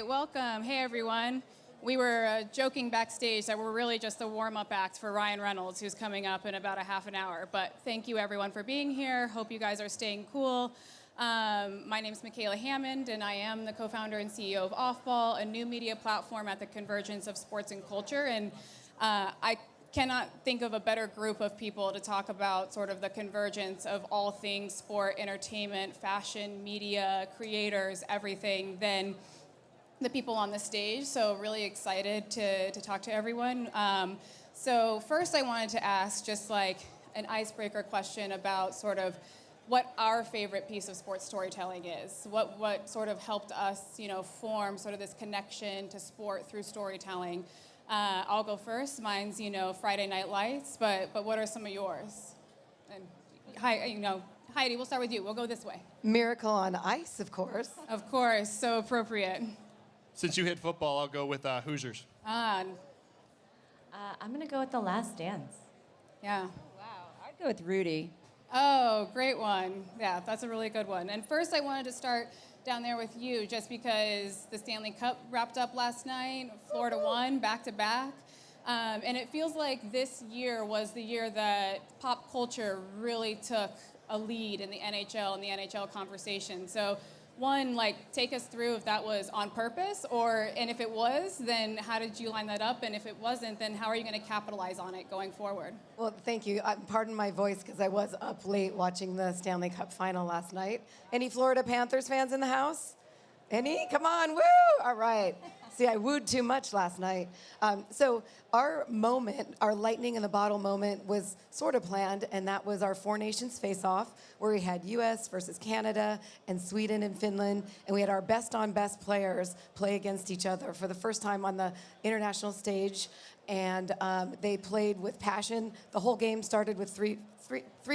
welcome. Hey, everyone. We were joking backstage that we're really just a warm-up act for Ryan Reynolds, who's coming up in about a half an hour. But thank you, everyone, for being here. Hope you guys are staying cool. My name is Michaela Hammond, and I am the co-founder and CEO of OffBall, a new media platform at the convergence of sports and culture. And I cannot think of a better group of people to talk about sort of the convergence of all things sport, entertainment, fashion, media, creators, everything than the people on the stage. So really excited to talk to everyone. So first I wanted to ask just like an icebreaker question about sort of what our favorite piece of sports storytelling is. What sort of helped us, form sort of this connection to sport through storytelling. I'll go first. Mine's, Friday Night Lights, but what are some of yours? And Heidi, we'll start with you. We'll go this way. Miracle on Ice, of course. Of course, so appropriate. Since you hit football, I'll go with Hoosiers. I'm going to go with The Last Dance. Yeah. Wow, I'd go with Rudy. Oh, great one. Yeah, that's a really good one. And first I wanted to start down there with you just because the Stanley Cup wrapped up last night. Florida won back-to-back. And it feels like this year was the year that pop culture really took a lead in the NHL and the NHL conversation. So one, take us through if that was on purpose, and if it was, then how did you line that up? And if it wasn't, then how are you going to capitalize on it going forward? Well, thank you. Pardon my voice because I was up late watching the Stanley Cup final last night. Any Florida Panthers fans in the house? Any? Come on, woo! All right. See, I wooed too much last night. So our moment, our lightning in the bottle moment was sort of planned, and that was our Four Nations face-off, where we had U.S. versus Canada and Sweden and Finland, and we had our best-on-best players play against each other for the first time on the international stage, and they played with passion. The whole game started with three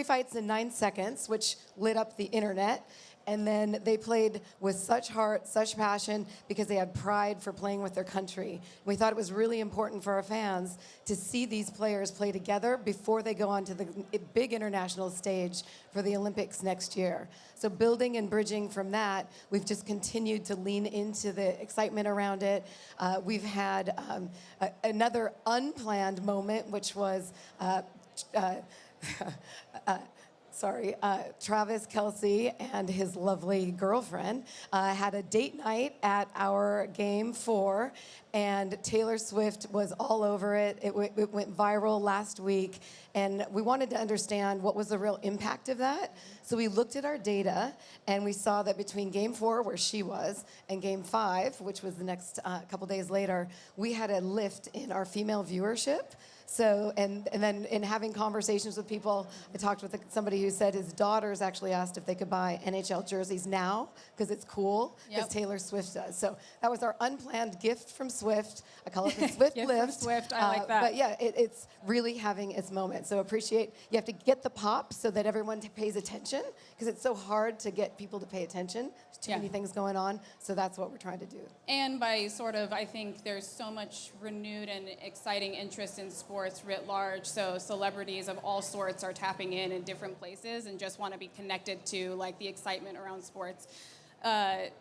fights in 9 seconds, which lit up the internet. And then they played with such heart, such passion, because they had pride for playing with their country. We thought it was really important for our fans to see these players play together before they go on to the big international stage for the Olympics next year. So building and bridging from that, we've just continued to lean into the excitement around it. We've had another unplanned moment, which was Travis Kelce and his lovely girlfriend had a date night at our Game 4, and Taylor Swift was all over it. It went viral last week, and we wanted to understand what was the real impact of that. So we looked at our data, and we saw that between Game 4, where she was, and Game 5, which was the next couple days later, we had a lift in our female viewership. So, and then in having conversations with people, I talked with somebody who said his daughters actually asked if they could buy NHL jerseys now because it's cool, because Taylor Swift does. So that was our unplanned gift from Swift. I call it the Swift gift lift. From Swift, I like that. But yeah, it's really having its moment. So you have to get the pop so that everyone pays attention, because it's so hard to get people to pay attention. There's too many things going on. So that's what we're trying to do. And by I think there's so much renewed and exciting interest in sports writ large, so celebrities of all sorts are tapping in different places and just want to be connected to the excitement around sports.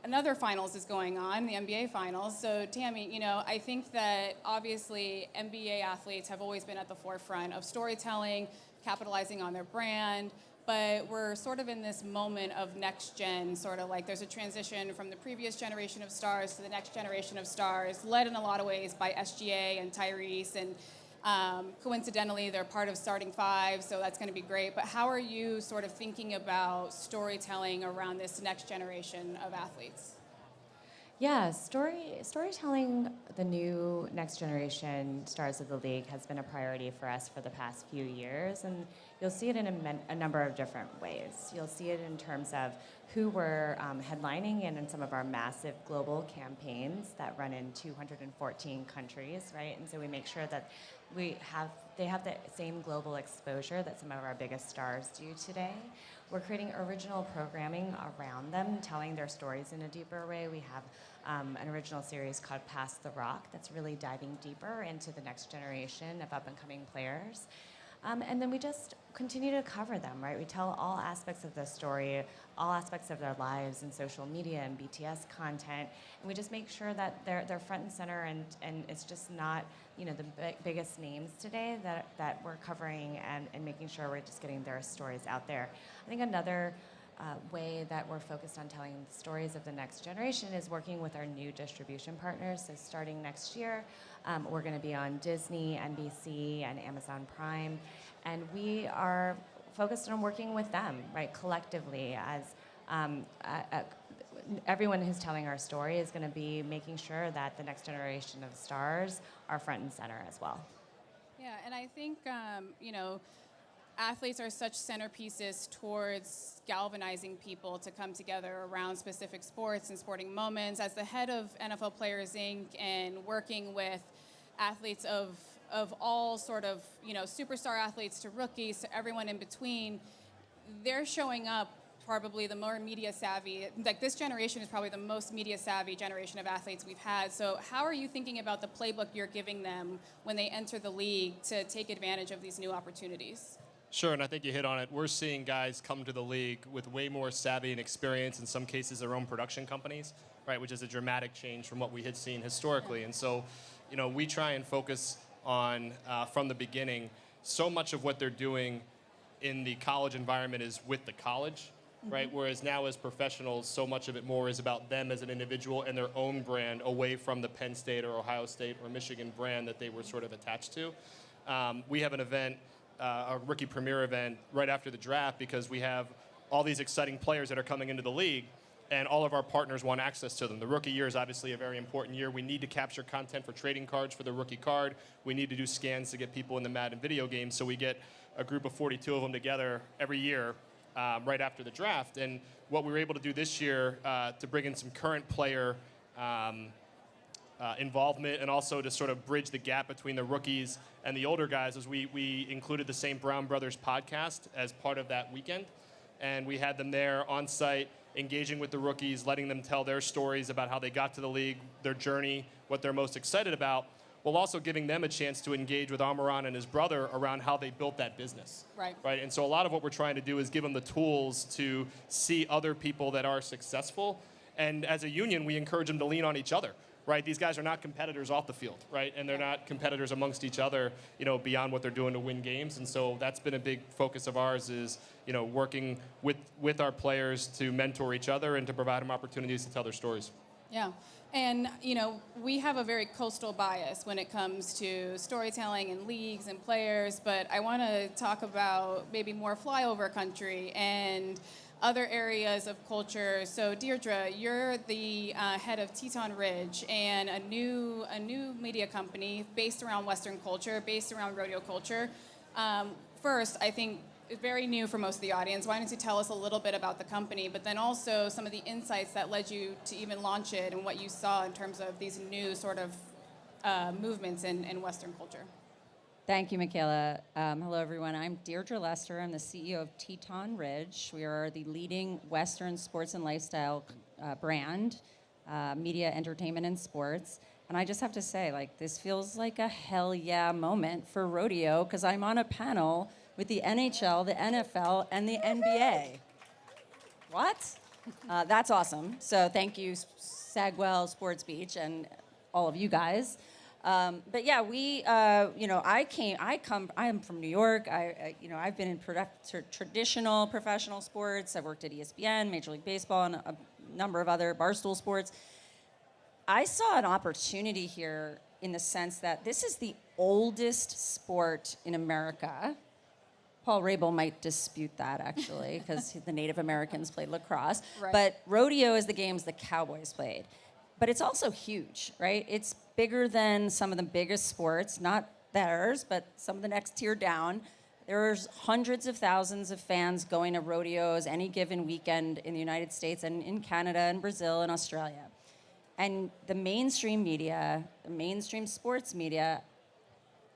Another finals is going on, the NBA finals. So Tammy, I think that obviously NBA athletes have always been at the forefront of storytelling, capitalizing on their brand, but we're sort of in this moment of next gen, there's a transition from the previous generation of stars to the next generation of stars, led in a lot of ways by SGA and Tyrese, and coincidentally, they're part of Starting Five, so that's going to be great. But how are you sort of thinking about storytelling around this next generation of athletes? Yeah, storytelling, the new next generation stars of the league has been a priority for us for the past few years, and you'll see it in a number of different ways. You'll see it in terms of who we're headlining in some of our massive global campaigns that run in 214 countries, right? And so we make sure that they have the same global exposure that some of our biggest stars do today. We're creating original programming around them, telling their stories in a deeper way. We have an original series called Pass the Rock that's really diving deeper into the next generation of up-and-coming players. And then we just continue to cover them, right? We tell all aspects of their story, all aspects of their lives in social media and BTS content, and we just make sure that they're front and center, and it's just not, you know, the biggest names today that we're covering and making sure we're just getting their stories out there. I think another way that we're focused on telling the stories of the next generation is working with our new distribution partners. So starting next year, we're going to be on Disney, NBC, and Amazon Prime, and we are focused on working with them, right, collectively, as everyone who's telling our story is going to be making sure that the next generation of stars are front and center as well. Yeah, and I think, you know, athletes are such centerpieces towards galvanizing people to come together around specific sports and sporting moments. As the head of NFL Players Inc. and working with athletes of all sort of, you know, superstar athletes to rookies to everyone in between, they're showing up probably the more media savvy. Like, this generation is probably the most media savvy generation of athletes we've had. So how are you thinking about the playbook you're giving them when they enter the league to take advantage of these new opportunities? Sure, and I think you hit on it. We're seeing guys come to the league with way more savvy and experience, in some cases their own production companies, right, which is a dramatic change from what we had seen historically. And so, you know, we try and focus on, from the beginning, so much of what they're doing in the college environment is with the college, right? Whereas now as professionals, so much of it more is about them as an individual and their own brand, away from the Penn State or Ohio State or Michigan brand that they were sort of attached to. We have an event, a rookie premiere event right after the draft, because we have all these exciting players that are coming into the league, and all of our partners want access to them. The rookie year is obviously a very important year. We need to capture content for trading cards for the rookie card. We need to do scans to get people in the Madden video games, so we get a group of 42 of them together every year right after the draft. And what we were able to do this year to bring in some current player involvement, and also to sort of bridge the gap between the rookies and the older guys, is we included the St. Brown Brothers podcast as part of that weekend. And we had them there on site, engaging with the rookies, letting them tell their stories about how they got to the league, their journey, what they're most excited about, while also giving them a chance to engage with Amaran and his brother around how they built that business. Right. And so a lot of what we're trying to do is give them the tools to see other people that are successful. And as a union, we encourage them to lean on each other. Right, these guys are not competitors off the field, right? And they're not competitors amongst each other, you know, beyond what they're doing to win games. And so that's been a big focus of ours, is, you know, working with our players to mentor each other and to provide them opportunities to tell their stories. Yeah, and, you know, we have a very coastal bias when it comes to storytelling and leagues and players, but I want to talk about maybe more flyover country and other areas of culture. So Deirdre, you're the head of Teton Ridge, and a new media company based around Western culture, based around rodeo culture. First, I think it's very new for most of the audience. Why don't you tell us a little bit about the company, but then also some of the insights that led you to even launch it, and what you saw in terms of these new sort of movements in Western culture. Thank you, Michaela. Hello, everyone. I'm Deirdre Lester. I'm the CEO of Teton Ridge. We are the leading Western sports and lifestyle brand, media, entertainment, and sports. And I just have to say, like, this feels like a hell yeah moment for rodeo, because I'm on a panel with the NHL, the NFL, and the NBA. What? That's awesome. So thank you, Sagwell Sports Beach, and all of you guys. But yeah, we, you know, I am from New York. I've been in traditional professional sports. I've worked at ESPN, Major League Baseball, and a number of other barstool sports. I saw an opportunity here in the sense that this is the oldest sport in America. Paul Rabel might dispute that, actually, because the Native Americans played lacrosse. Right. But rodeo is the games the Cowboys played. But it's also huge, right? It's bigger than some of the biggest sports, not theirs, but some of the next tier down. There's hundreds of thousands of fans going to rodeos any given weekend in the United States and in Canada and Brazil and Australia. And the mainstream media, the mainstream sports media,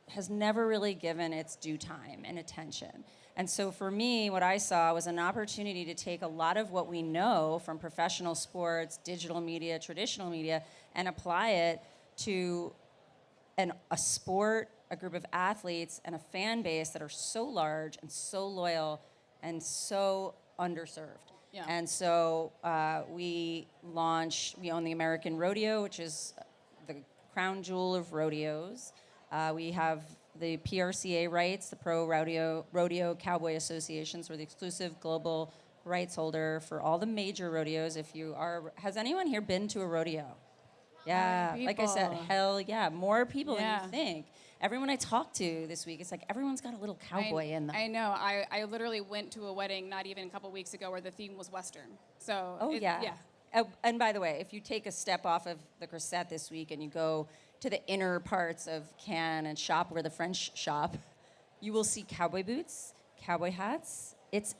has never really given its due time and attention. And so for me, what I saw was an opportunity to take a lot of what we know from professional sports, digital media, traditional media, and apply it to a sport, a group of athletes, and a fan base that are so large and so loyal and so underserved. Yeah. And so we own the American Rodeo, which is the crown jewel of rodeos. We have the PRCA rights, the Pro Rodeo Cowboy Associations. We're the exclusive global rights holder for all the major rodeos. Has anyone here been to a rodeo? Yeah, like I said, people? hell yeah, more people Yeah. than you think. Everyone I talked to this week, it's like everyone's got a little cowboy in them. I know. I literally went to a wedding not even a couple weeks ago where the theme was Western. So Oh, yeah. Yeah. And by the way, if you take a step off of the Grisette this week and you go to the inner parts of Cannes and shop where the French shop, you will see cowboy boots, cowboy hats. It's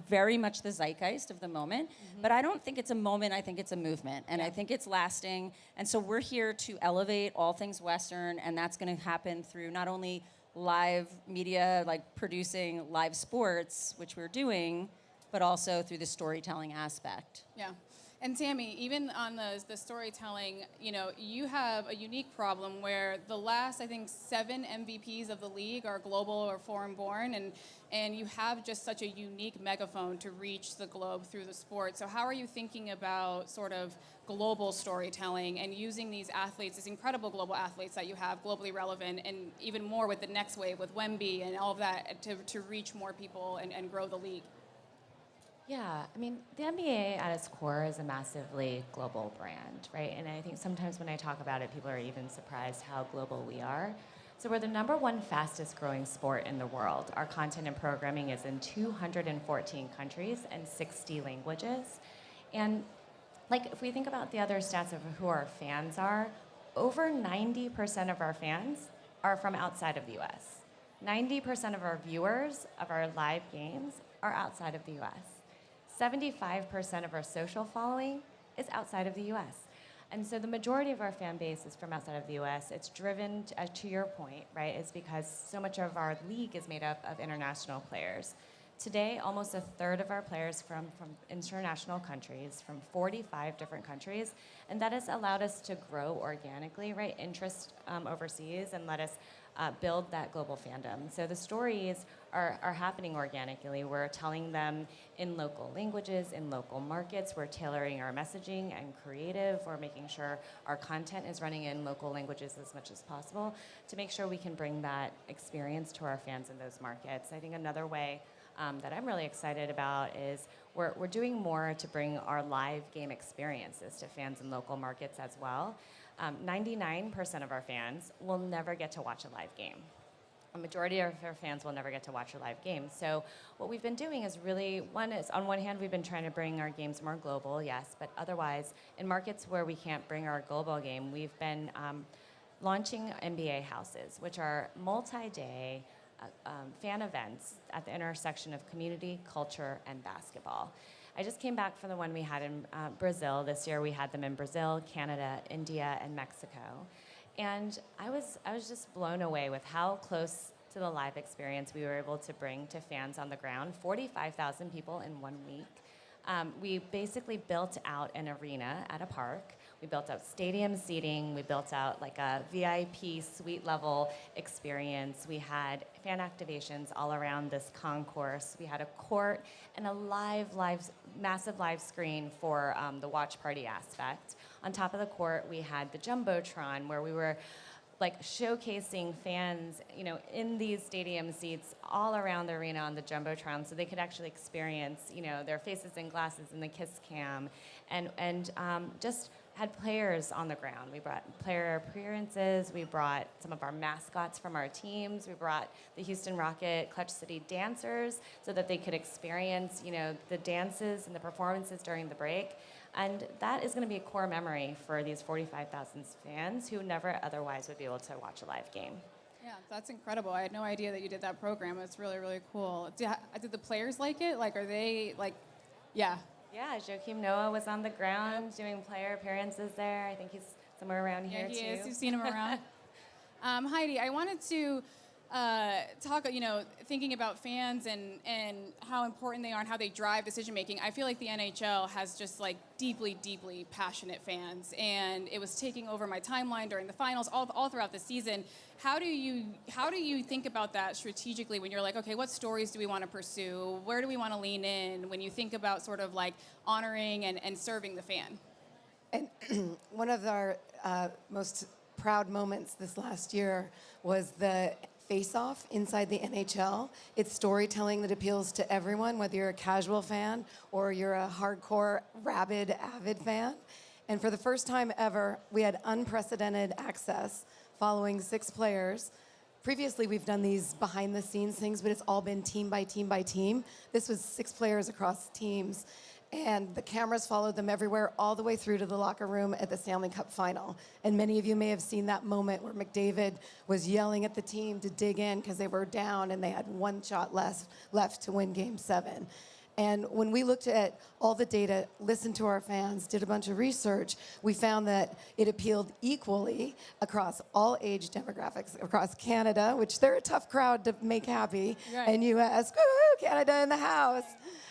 very much the zeitgeist of the moment. But I don't think it's a moment, I think it's a movement. And I think it's lasting. And so we're here to elevate all things Western, and that's going to happen through not only live media, like producing live sports, which we're doing, but also through the storytelling aspect. Yeah. And Tammy, even on the storytelling, you have a unique problem where the last, I think, 7 MVPs of the league are global or foreign-born, and you have just such a unique megaphone to reach the globe through the sport. So how are you thinking about sort of global storytelling and using these athletes, these incredible global athletes that you have, globally relevant, and even more with the next wave, with Wemby and all of that, to reach more people and grow the league? Yeah, I mean, the NBA at its core is a massively global brand, right? And I think sometimes when I talk about it, people are even surprised how global we are. So we're the #1 fastest growing sport in the world. Our content and programming is in 214 countries and 60 languages. And like, if we think about the other stats of who our fans are, over 90% of our fans are from outside of the US. 90% of our viewers of our live games are outside of the US. 75% of our social following is outside of the US. And so the majority of our fan base is from outside of the US. It's driven, to your point, right, is because so much of our league is made up of international players. Today, almost a third of our players from international countries, from 45 different countries, and that has allowed us to grow organically, right, interest overseas, and let us build that global fandom. So the stories are happening organically. We're telling them in local languages, in local markets. We're tailoring our messaging and creative. We're making sure our content is running in local languages as much as possible to make sure we can bring that experience to our fans in those markets. I think another way that I'm really excited about is we're doing more to bring our live game experiences to fans in local markets as well. 99% of our fans will never get to watch a live game. A majority of our fans will never get to watch a live game. So what we've been doing is really, on one hand, we've been trying to bring our games more global, yes, but otherwise, in markets where we can't bring our global game, we've been launching NBA houses, which are multi-day fan events at the intersection of community, culture, and basketball. I just came back from the one we had in Brazil. This year we had them in Brazil, Canada, India, and Mexico. And I was just blown away with how close to the live experience we were able to bring to fans on the ground. 45,000 people in 1 week. We basically built out an arena at a park. We built out stadium seating. We built out like a VIP suite level experience. We had fan activations all around this concourse. We had a court and a massive live screen for the watch party aspect. On top of the court, we had the Jumbotron where we were like showcasing fans, in these stadium seats all around the arena on the Jumbotron, so they could actually experience, their faces in glasses in the kiss cam, and just had players on the ground. We brought player appearances. We brought some of our mascots from our teams. We brought the Houston Rocket Clutch City dancers so that they could experience, the dances and the performances during the break. And that is going to be a core memory for these 45,000 fans who never otherwise would be able to watch a live game. Yeah, that's incredible. I had no idea that you did that program. It's really, really cool. Did the players like it? Like, are they, like, yeah. Yeah, Joakim Noah was on the ground doing player appearances there. I think he's somewhere around here, too. Yeah, he is. You've seen him around. Heidi, I wanted to talk, thinking about fans and how important they are and how they drive decision making. I feel like the NHL has just like deeply, deeply passionate fans, and it was taking over my timeline during the finals, all throughout the season. How do you think about that strategically when you're like, okay, what stories do we want to pursue? Where do we want to lean in when you think about sort of like honoring and serving the fan? And one of our most proud moments this last year was the face-off inside the NHL. It's storytelling that appeals to everyone, whether you're a casual fan or you're a hardcore, rabid, avid fan. And for the first time ever, we had unprecedented access following 6 players. Previously, we've done these behind-the-scenes things, but it's all been team by team by team. This was 6 players across teams. And the cameras followed them everywhere, all the way through to the locker room at the Stanley Cup final. And many of you may have seen that moment where McDavid was yelling at the team to dig in because they were down and they had 1 shot left to win Game 7. And when we looked at all the data, listened to our fans, did a bunch of research, we found that it appealed equally across all age demographics, across Canada, which they're a tough crowd to make happy, right. and US, woo, Canada in the house.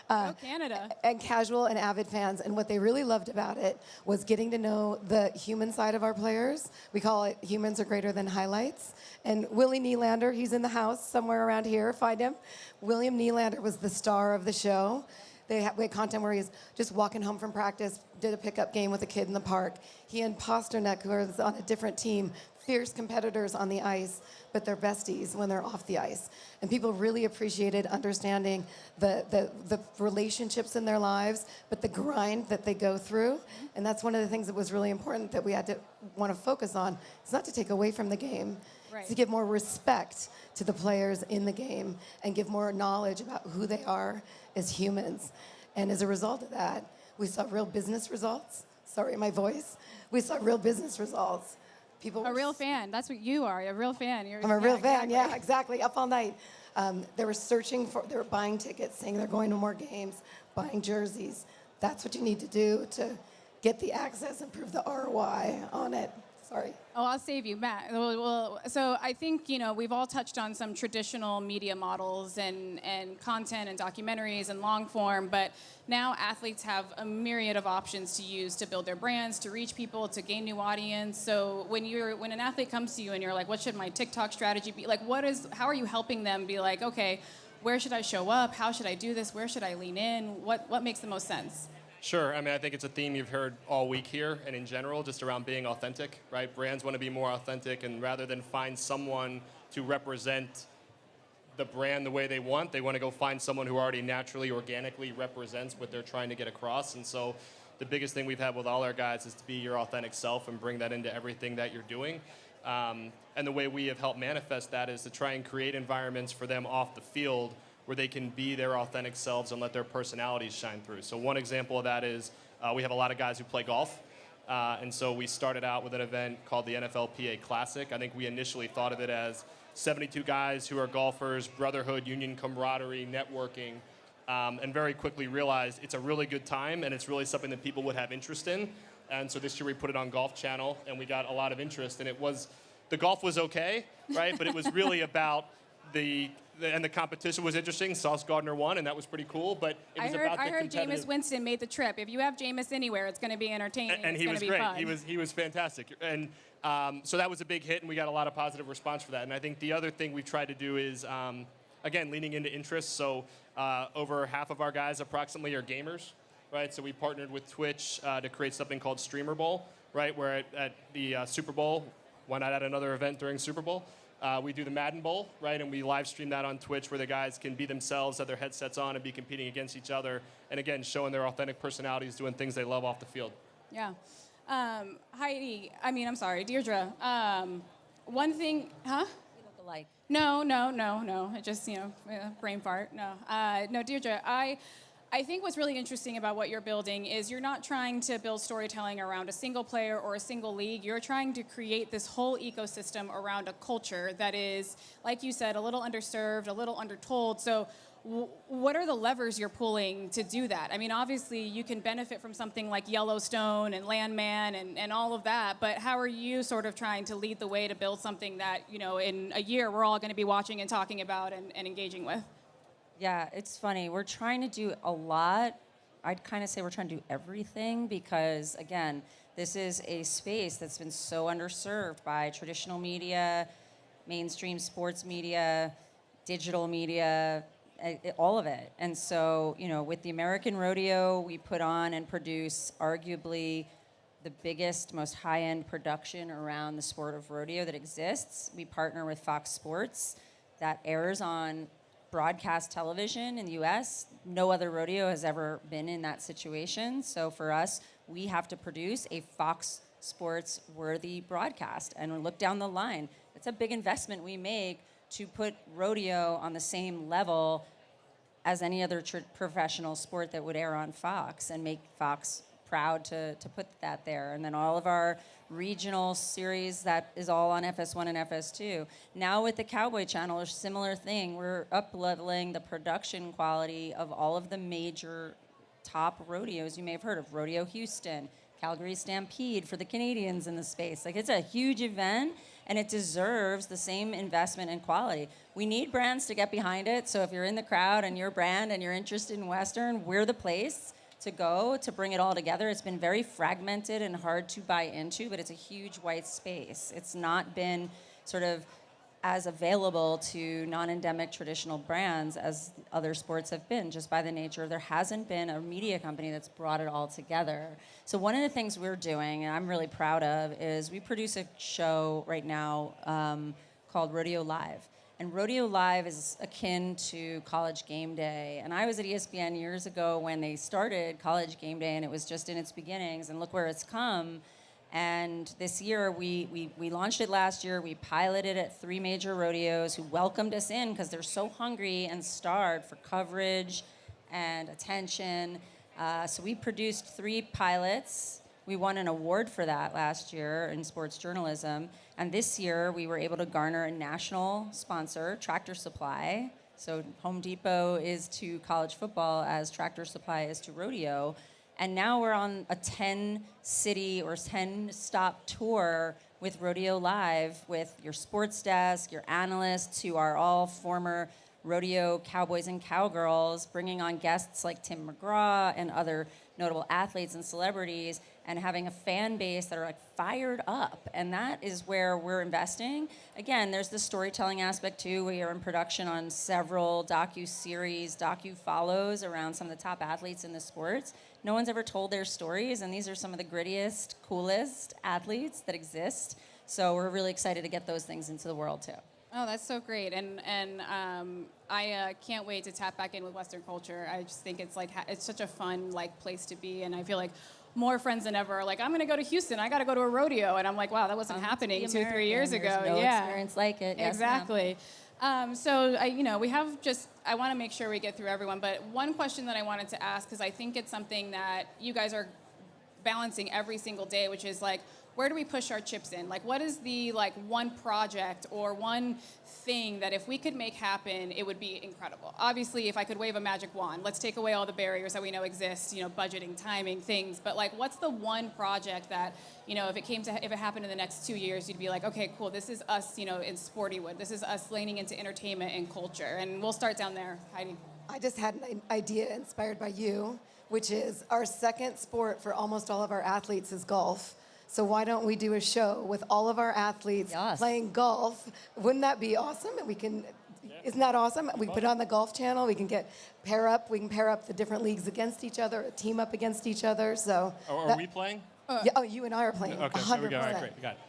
Go Canada. And casual and avid fans. And what they really loved about it was getting to know the human side of our players. We call it humans are greater than highlights. And Willie Nylander, he's in the house somewhere around here. Find him. William Nylander was the star of the show. We had content where he's just walking home from practice, did a pickup game with a kid in the park. He and Pasternak, who are on a different team, fierce competitors on the ice, but they're besties when they're off the ice. And people really appreciated understanding the relationships in their lives, but the grind that they go through. And that's one of the things that was really important that we had to want to focus on. It's not to take away from the game. Right. It's to give more respect to the players in the game and give more knowledge about who they are as humans. And as a result of that, we saw real business results. Sorry, my voice. We saw real business results. People A real fan. That's what you are. A real fan. I'm a real fan. exactly. Yeah, exactly. Up all night. They were buying tickets, saying they're going to more games, buying jerseys. That's what you need to do to get the access and prove the ROI on it. Sorry. Oh, I'll save you, Matt. Well, so I think, we've all touched on some traditional media models and content and documentaries and long form, but now athletes have a myriad of options to use to build their brands, to reach people, to gain new audience. So when an athlete comes to you and you're like, what should my TikTok strategy be? Like, how are you helping them be like, okay, where should I show up? How should I do this? Where should I lean in? What makes the most sense? Sure. I mean, I think it's a theme you've heard all week here and in general, just around being authentic, right? Brands want to be more authentic, and rather than find someone to represent the brand the way they want to go find someone who already naturally, organically represents what they're trying to get across. And so the biggest thing we've had with all our guys is to be your authentic self and bring that into everything that you're doing. And the way we have helped manifest that is to try and create environments for them off the field where they can be their authentic selves and let their personalities shine through. So one example of that is we have a lot of guys who play golf. And so we started out with an event called the NFLPA Classic. I think we initially thought of it as 72 guys who are golfers, brotherhood, union camaraderie, networking, and very quickly realized it's a really good time and it's really something that people would have interest in. And so this year we put it on Golf Channel and we got a lot of interest. And the golf was okay, right? But it was really about the competition was interesting. Sauce Gardner won, and that was pretty cool. But it was about the I heard competitive. Jameis Winston made the trip. If you have Jameis anywhere, it's going to be entertaining. And he was be great. Fun. He was fantastic. And so that was a big hit, and we got a lot of positive response for that. And I think the other thing we've tried to do is, again, leaning into interests. So over half of our guys approximately are gamers, right? So we partnered with Twitch to create something called Streamer Bowl, right? Where at the Super Bowl, why not at another event during Super Bowl? We do the Madden Bowl, right? And we live stream that on Twitch where the guys can be themselves, have their headsets on, and be competing against each other. And again, showing their authentic personalities, doing things they love off the field. Yeah. Deirdre. One thing, huh? We look alike. No. It just, brain fart. No. No, Deirdre, I think what's really interesting about what you're building is you're not trying to build storytelling around a single player or a single league. You're trying to create this whole ecosystem around a culture that is, like you said, a little underserved, a little undertold. So what are the levers you're pulling to do that? I mean, obviously, you can benefit from something like Yellowstone and Landman and all of that, but how are you sort of trying to lead the way to build something that, in a year we're all going to be watching and talking about and engaging with? Yeah, it's funny. We're trying to do a lot. I'd kind of say we're trying to do everything because, again, this is a space that's been so underserved by traditional media, mainstream sports media, digital media, all of it. And so, with the American Rodeo, we put on and produce arguably the biggest, most high-end production around the sport of rodeo that exists. We partner with Fox Sports that airs on broadcast television in the U.S. No other rodeo has ever been in that situation. So for us, we have to produce a Fox Sports worthy broadcast and look down the line. It's a big investment we make to put rodeo on the same level as any other professional sport that would air on Fox and make Fox proud to put that there. And then all of our regional series, that is all on FS1 and FS2. Now with the Cowboy Channel, a similar thing. We're up-leveling the production quality of all of the major top rodeos you may have heard of. Rodeo Houston, Calgary Stampede for the Canadians in the space. Like, it's a huge event, and it deserves the same investment and quality. We need brands to get behind it, so if you're in the crowd and you're a brand and you're interested in Western, we're the place to go to bring it all together. It's been very fragmented and hard to buy into, but it's a huge white space. It's not been sort of as available to non-endemic traditional brands as other sports have been, just by the nature. There hasn't been a media company that's brought it all together. So one of the things we're doing, and I'm really proud of, is we produce a show right now called Rodeo Live. And Rodeo Live is akin to College Game Day. And I was at ESPN years ago when they started College Game Day, and it was just in its beginnings, and look where it's come. And this year, we launched it last year. We piloted at 3 major rodeos who welcomed us in because they're so hungry and starved for coverage and attention. So we produced 3 pilots. We won an award for that last year in sports journalism. And this year, we were able to garner a national sponsor, Tractor Supply. So Home Depot is to college football as Tractor Supply is to rodeo. And now we're on a 10-city or 10-stop tour with Rodeo Live with your sports desk, your analysts who are all former rodeo cowboys and cowgirls, bringing on guests like Tim McGraw and other notable athletes and celebrities, and having a fan base that are like fired up. And that is where we're investing. Again, there's the storytelling aspect too. We are in production on several docu-series, docu-follows around some of the top athletes in the sports. No one's ever told their stories, and these are some of the grittiest, coolest athletes that exist. So we're really excited to get those things into the world too. Oh, that's so great, and I can't wait to tap back in with Western culture. I just think it's it's such a fun place to be, and I feel like more friends than ever are like, I'm going to go to Houston. I got to go to a rodeo, and I'm like, wow, that wasn't happening 2-3 years ago. There's no experience like it. Yes, exactly. So we have just. I want to make sure we get through everyone, but one question that I wanted to ask, because I think it's something that you guys are balancing every single day, which is where do we push our chips in? What is the one project or one thing that if we could make happen, it would be incredible? Obviously, if I could wave a magic wand, let's take away all the barriers that we know exist, budgeting, timing, things. But what's the one project that, if it happened in the next 2 years, you'd be like, okay, cool, this is us, in Sportywood. This is us leaning into entertainment and culture. And we'll start down there, Heidi. I just had an idea inspired by you, which is our second sport for almost all of our athletes is golf. So why don't we do a show with all of our athletes playing golf? Wouldn't that be awesome? And we can, isn't that awesome? We put it on the Golf Channel. We can pair up the different leagues against each other, a team up against each other. So are we playing? Yeah, you and I are playing. Okay, 100%. so we go. All right, great, we got it.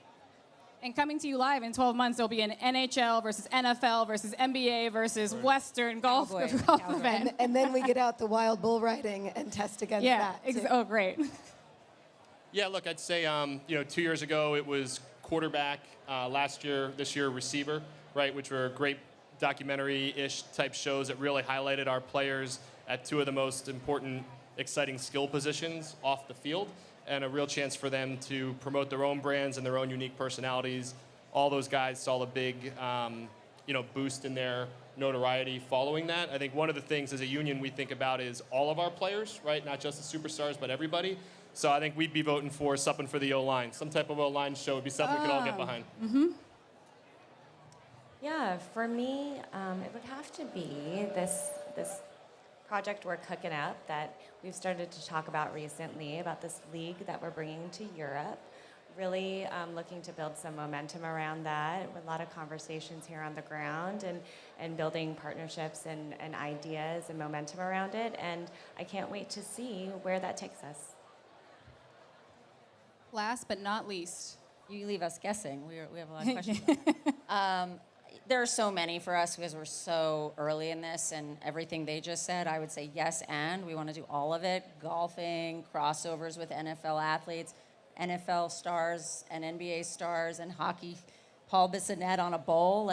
And coming to you live in 12 months, there'll be an NHL versus NFL versus NBA versus Western golf event. And then we get out the wild bull riding and test against that. Yeah, oh, great. Yeah, look, I'd say, 2 years ago it was quarterback, this year receiver, right, which were great documentary-ish type shows that really highlighted our players at two of the most important, exciting skill positions off the field, and a real chance for them to promote their own brands and their own unique personalities. All those guys saw a big boost in their notoriety following that. I think one of the things as a union we think about is all of our players, right? Not just the superstars, but everybody. So I think we'd be voting for something for the O-line. Some type of O-line show would be something we could all get behind. Yeah, for me, it would have to be this project we're cooking up that we've started to talk about recently, about this league that we're bringing to Europe. Really looking to build some momentum around that. A lot of conversations here on the ground and building partnerships and ideas and momentum around it. And I can't wait to see where that takes us. Last but not least. You leave us guessing. We have a lot of questions. There are so many for us because we're so early in this, and everything they just said, I would say yes, and we want to do all of it. Golfing, crossovers with NFL athletes, NFL stars and NBA stars, and hockey, Paul Bissonnette on a bowl.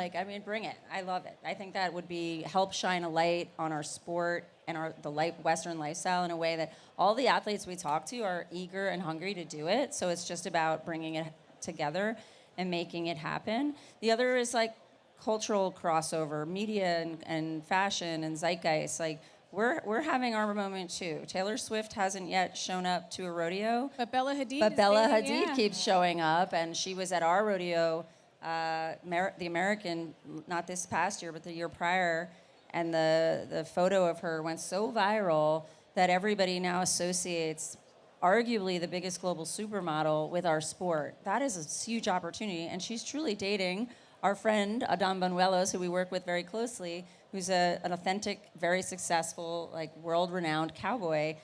Bring it. I love it. I think that would help shine a light on our sport and the Western lifestyle in a way that all the athletes we talk to are eager and hungry to do it. So it's just about bringing it together and making it happen. The other is cultural crossover, media and fashion and zeitgeist. We're having our moment too. Taylor Swift hasn't yet shown up to a rodeo. But Bella Hadid Keeps showing up, and she was at our rodeo, the American, not this past year, but the year prior, and the photo of her went so viral that everybody now associates arguably the biggest global supermodel with our sport. That is a huge opportunity, and she's truly dating our friend Adam Banuelos, who we work with very closely, who's an authentic, very successful, world-renowned cowboy.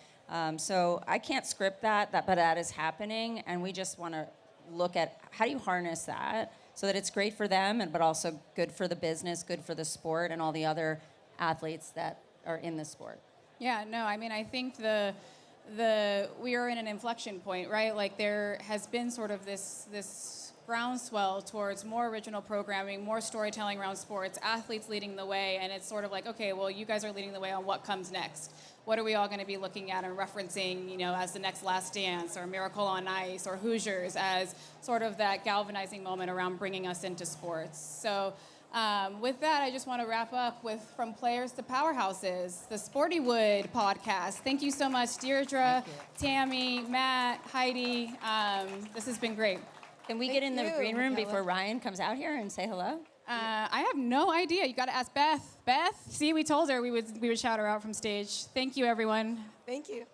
So I can't script that, but that is happening, and we just want to look at how do you harness that so that it's great for them, but also good for the business, good for the sport, and all the other athletes that are in the sport. Yeah, no, I think we are in an inflection point, right? There has been sort of this groundswell towards more original programming, more storytelling around sports, athletes leading the way, and it's sort of okay, well, you guys are leading the way on what comes next. What are we all going to be looking at and referencing, as the next Last Dance or Miracle on Ice or Hoosiers as sort of that galvanizing moment around bringing us into sports. So with that, I just want to wrap up with From Players to Powerhouses, the Sportywood podcast. Thank you so much, Deirdre, Tammy, Matt, Heidi. This has been great. Can we get in the green room before Ryan comes out here and say hello? I have no idea. You got to ask Beth. Beth? See, we told her we would shout her out from stage. Thank you, everyone. Thank you.